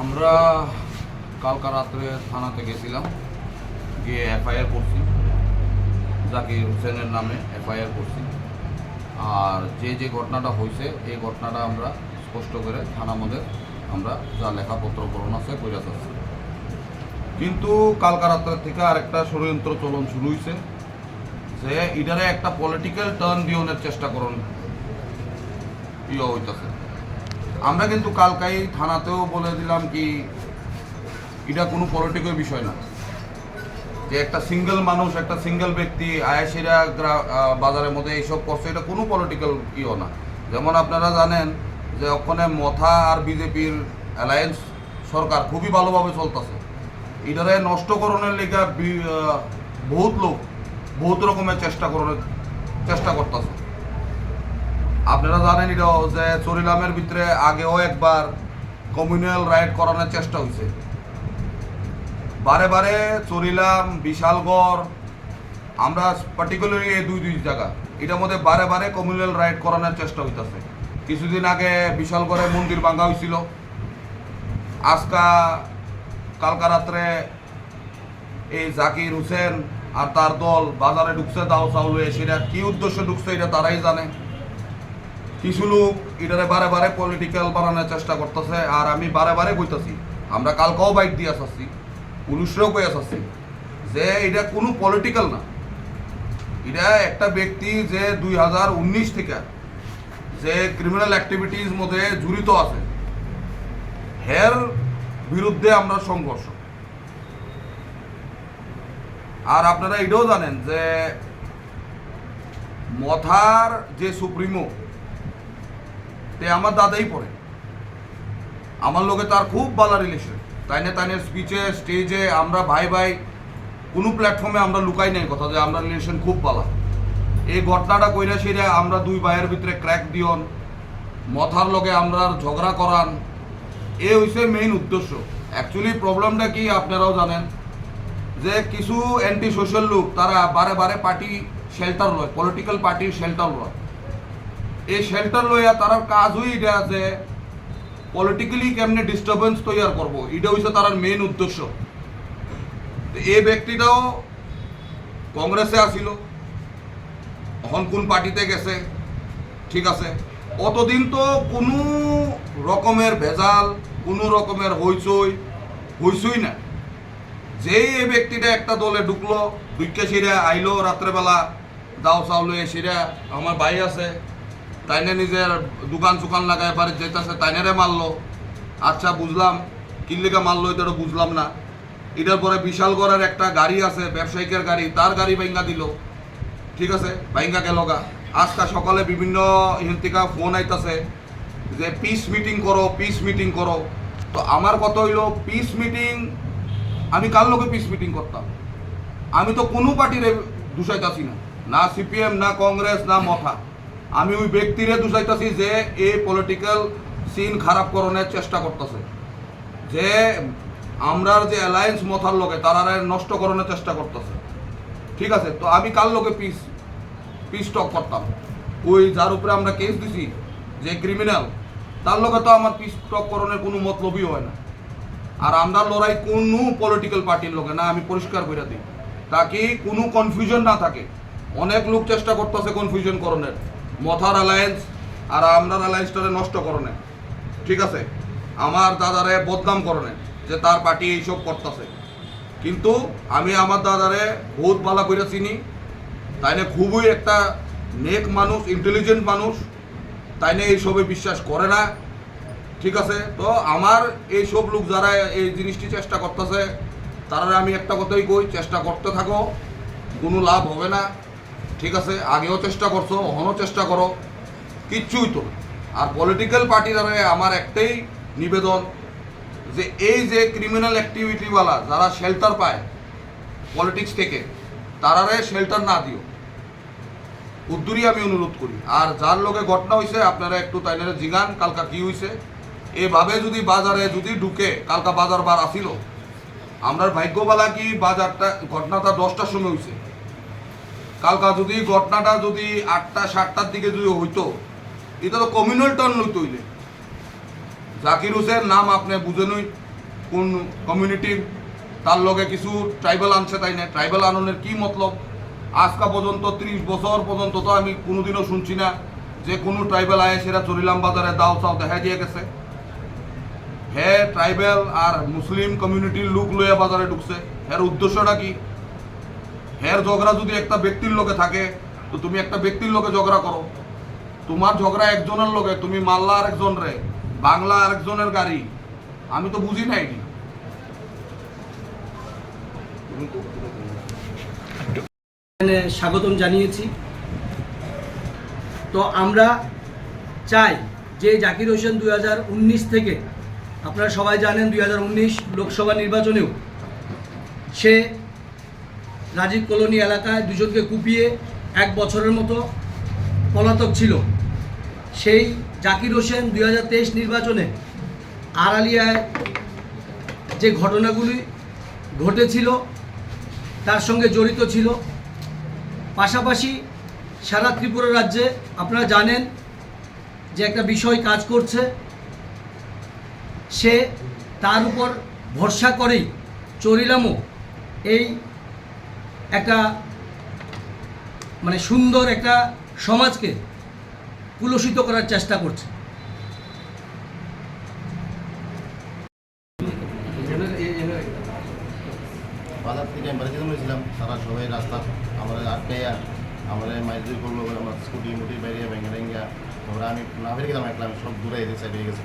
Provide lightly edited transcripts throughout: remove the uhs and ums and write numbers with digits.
আমরা কালকা রাত্রে থানাতে গেছিলাম, গিয়ে এফআইআর করছি, জাকির হোসেনের নামে এফআইআর করছি। আর যে ঘটনাটা হয়েছে এই ঘটনাটা আমরা স্পষ্ট করে থানা মধ্যে আমরা যা লেখাপত্র করণ আছে কইরা যাচ্ছি। কিন্তু কালকা রাত্রের থেকে আরেকটা ষড়যন্ত্র চলন শুরু হয়েছে যে এটারে একটা পলিটিক্যাল টার্ন দিওনের চেষ্টা করুন হইতেছে। আমরা কিন্তু কালকাই থানাতেও বলে দিলাম কি এটা কোনো পলিটিক্যাল বিষয় না, যে একটা সিঙ্গেল মানুষ, একটা সিঙ্গেল ব্যক্তি আয়াসিরা বাজারের মধ্যে এইসব করছে, এটা কোনো পলিটিক্যাল না। যেমন আপনারা জানেন যে ওখানে মথা আর বিজেপির অ্যালায়েন্স সরকার খুবই ভালোভাবে চলতেছে। এটারে নষ্টকরণের লেগে বহুত লোক বহুত রকমের চেষ্টা করতেছে। আপনারা জানেন এটা যে চরিলামের ভিতরে আগেও একবার কমিউনাল রাইট করানোর চেষ্টা হয়েছে। বারে বারে চরিলাম, বিশালগড়, আমরা পার্টিকুলারলি এই দুই জায়গা এটার মধ্যে বারে বারে কমিউনাল রাইট করানোর চেষ্টা হইতেছে। কিছুদিন আগে বিশালগড়ে মন্দির ভাঙা হয়েছিল। আজকা কালকা রাত্রে এই জাকির হোসেন আর তার দল বাজারে ঢুকছে দাও চাউলে, সেটা কি উদ্দেশ্য ঢুকছে এটা তারাই জানে। কিছু লোক এটারে বারে বারে পলিটিক্যাল বানানোর চেষ্টা করতেছে। আর আমি বারে বারে কইতাছি, আমরা কালকাও বাইট দিয়ে আসছি, পুলিশরাও কই আসছি যে এটা কোনো পলিটিক্যাল না। এটা একটা ব্যক্তি যে 2019 থেকে যে ক্রিমিনাল অ্যাক্টিভিটিস মধ্যে জড়িত আছে, হের বিরুদ্ধে আমরা সংঘর্ষ। আর আপনারা এটাও জানেন যে মথার যে সুপ্রিমো তে আমার দাদাই পড়ে, আমার লোকে তার খুব ভালো রিলেশন। তাইনের স্পিচে স্টেজে আমরা ভাই ভাই কোনো প্ল্যাটফর্মে আমরা লুকাই নাই কথা যে আমরা রিলেশন খুব ভালো। এই ঘটনাটা কইরা সেরা আমরা দুই ভাইয়ের ভিতরে ক্র্যাক দিয়ন, মথার লগে আমরা ঝগড়া করান, এ হইছে মেইন উদ্দেশ্য। অ্যাকচুয়ালি প্রবলেমটা কি আপনারাও জানেন যে কিছু অ্যান্টি সোশ্যাল লোক তারা বারে বারে পার্টি শেল্টার লয়, পলিটিক্যাল পার্টির শেল্টার লয়। এই শেল্টার লইয়া তার কাজই এটা যে পলিটিক্যালি কেমনে ডিস্টারবেন্স তৈরি করবো, এটা হচ্ছে তার মেইন উদ্দেশ্য। এই ব্যক্তিটাও কংগ্রেসে আসিল, এখন কোন পার্টিতে গেছে, ঠিক আছে। অতদিন তো কোনো রকমের ভেজাল, কোনো রকমের হইচই না। যেই এই ব্যক্তিটা একটা দলে ঢুকলো, ঢুকে সেরা আইলো রাত্রেবেলা দাও চাউলে, সেরা আমার ভাই আছে তাইনে নিজের দোকান লাগায় বাড়ি যেতেছে, তাইনেরে মারলো। আচ্ছা বুঝলাম কিল্লিকা মারলো, এটা বুঝলাম না। এটার পরে বিশালগড়ের একটা গাড়ি আছে ব্যবসায়িকের গাড়ি, তার গাড়ি ভাঙ্গা দিল, ঠিক আছে, ভাঙ্গা গেল গা। আজকা সকালে বিভিন্ন হিন্তিকা ফোন আইতাছে যে পিস মিটিং করো। তো আমার কথা হইল পিস মিটিং, আমি কার লোকে পিস মিটিং করতাম? আমি তো কোনো পার্টির দূষাইতাছি না সিপিএম, না কংগ্রেস, না মথা। আমি ওই ব্যক্তিরে দূষাইতাছি যে এই পলিটিক্যাল সিন খারাপ করণের চেষ্টা করতেছে, যে আমরার যে অ্যালায়েন্স মথার লোকে তারা নষ্ট করানোর চেষ্টা করতেছে, ঠিক আছে। তো আমি কার লোকে পিস টক করতাম? ওই যার উপরে আমরা কেস দিছি যে ক্রিমিনাল, তার লোকে তো আমার পিস টক করণের কোনো মতলবই হয় না। আর আমরা লড়াই কোনো পলিটিক্যাল পার্টির লোকে না, আমি পরিষ্কার করে দিই, তাকে কোনো কনফিউশন না থাকে। অনেক লোক চেষ্টা করতেছে কনফিউশন করণের, মথার অ্যালায়েন্স আর আমরার অ্যালায়েন্সটারে নষ্ট করণে, ঠিক আছে, আমার দাদারে বদনাম করণে যে তার পার্টি এইসব করতেছে। কিন্তু আমি আমার দাদারে বহুত ভালো করে চিনি, তাইনে খুবই একটা নেক মানুষ, ইন্টেলিজেন্ট মানুষ, তাইনে এইসবে বিশ্বাস করে না, ঠিক আছে। তো আমার এইসব লোক যারা এই জিনিসটি চেষ্টা করতেছে তারা আমি একটা কথাই কই, চেষ্টা করতে থাকো, কোনো লাভ হবে না, ঠিক আছে। আগেও চেষ্টা করছো, এখনও চেষ্টা করো, কিচ্ছুই তো। আর পলিটিক্যাল পার্টিরা আমার একটাই নিবেদন যে এই যে ক্রিমিনাল অ্যাক্টিভিটিওয়ালা যারা শেল্টার পায় পলিটিক্স থেকে, তারারে শেল্টার না দিও, উদ্দুরই আমি অনুরোধ করি। আর যার লোকে ঘটনা হয়েছে আপনারা একটু তাইনারে জিগান কালকা কি হয়েছে। এভাবে যদি বাজারে যদি ঢুকে, কালকা বাজার বার আসিল, আমরা ভাগ্যবালা কি বাজারটা ঘটনাটা 10টার সময় হয়েছে, কালকা যদি ঘটনাটা যদি 8টা 7টার দিকে যদি হইতো এটা তো কমিউনাল টার্ন লইতে হইলে জাকির হোসেন নাম আপনি বুঝেনই কোন কমিউনিটির, তার লগে কিছু ট্রাইবাল আনছে, তাই না? ট্রাইবাল আননের কি মতলব? আজকা পর্যন্ত 30 বছর পর্যন্ত তো আমি কোনোদিনও শুনছি না যে কোনো ট্রাইবাল আয়ে সেরা চরিলাম বাজারে দাও চাও দেখা দিয়ে গেছে। হ্যাঁ ট্রাইবাল আর মুসলিম কমিউনিটির লোক লইয়া বাজারে ঢুকছে, এর উদ্দেশ্যটা কি? হ্যাঁ ঝগড়া যদি একটা ব্যক্তির লোকে থাকে তো তুমি একটা ব্যক্তির লোকে ঝগড়া করো, তোমার ঝগড়া একজনের লোকে, তুমি মাল্লা আর একজন রে, বাংলা আর একজনের গাড়ি, আমি তো বুঝি না এটি। স্বাগতম জানিয়েছি। তো আমরা চাই যে জাকির হোসেন 2019 থেকে, আপনারা সবাই জানেন 2019 লোকসভা নির্বাচনেও সে রাজীব কলোনি এলাকায় দুজনকে কুপিয়ে 1 বছরের মতো পলাতক ছিল। সেই জাকির হোসেন 2023 নির্বাচনে আড়ালিয়ায় যে ঘটনাগুলি ঘটেছিল তার সঙ্গে জড়িত ছিল। পাশাপাশি সারা ত্রিপুরা রাজ্যে আপনারা জানেন যে একটা বিষয় কাজ করছে, সে তার উপর ভরসা করেই চরিলামও এই একটা মানে সুন্দর একটা সমাজকে কুলুষিত করার চেষ্টা করছে। বাজার থেকে আমি বাড়িতে বলেছিলাম, তারা সবাই রাস্তা আমরা আটকাইয়া আমরা মাইজুরি করলো, আমার স্কুটি মুটি বাইরে ভেঙে ভেঙ্গা, ওরা আমি না ফেলে গেলাম, একলা আমি সব দূরে এদের সাইডে গেছি।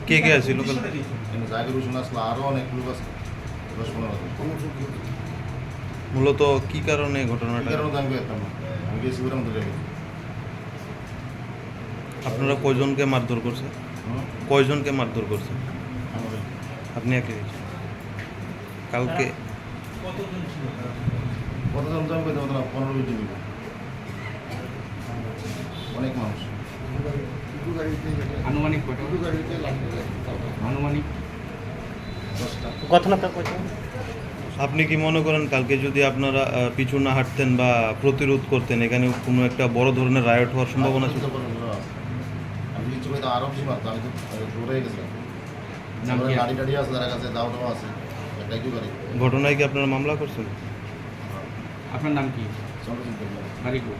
কে কে আছে লোকাল? কিন্তু জাকির হোসেন আসলো, আরও অনেক লোক আছে, 10-15 মূলত কি কারণে ঘটনাটা? কারণ আমি দেখতাম না, আমি গেছি ওরা মধ্যে গেছি। আপনারা কয়জনকে মারধর করছে? কয়জনকে মারধর করছে? আপনি একে গেছেন কালকে? কতজন তো আমি পেতে পারতাম না, 15-20 জন অনেক মানুষ। আনুমানিক আনুমানিক 10টা। আপনি কি মনে করেন কালকে যদি আপনারা পিছু না হাঁটতেন বা প্রতিরোধ করতেন, এখানে কোনো একটা বড় ধরনের রায়ট হওয়ার সম্ভাবনা ছিল? আমি কিছু পেতাম, আরও বেশি মারতাম, আমি তো দূরে গেছিলাম। নাম কি? গাড়ি টাড়ি আছে, তার কাছে দাও টাও আছে, একটা কি গাড়ি। ঘটনায় কি আপনারা মামলা করছেন? আপনার নাম কি? চন্দ্রজিৎ বাড়ি কো?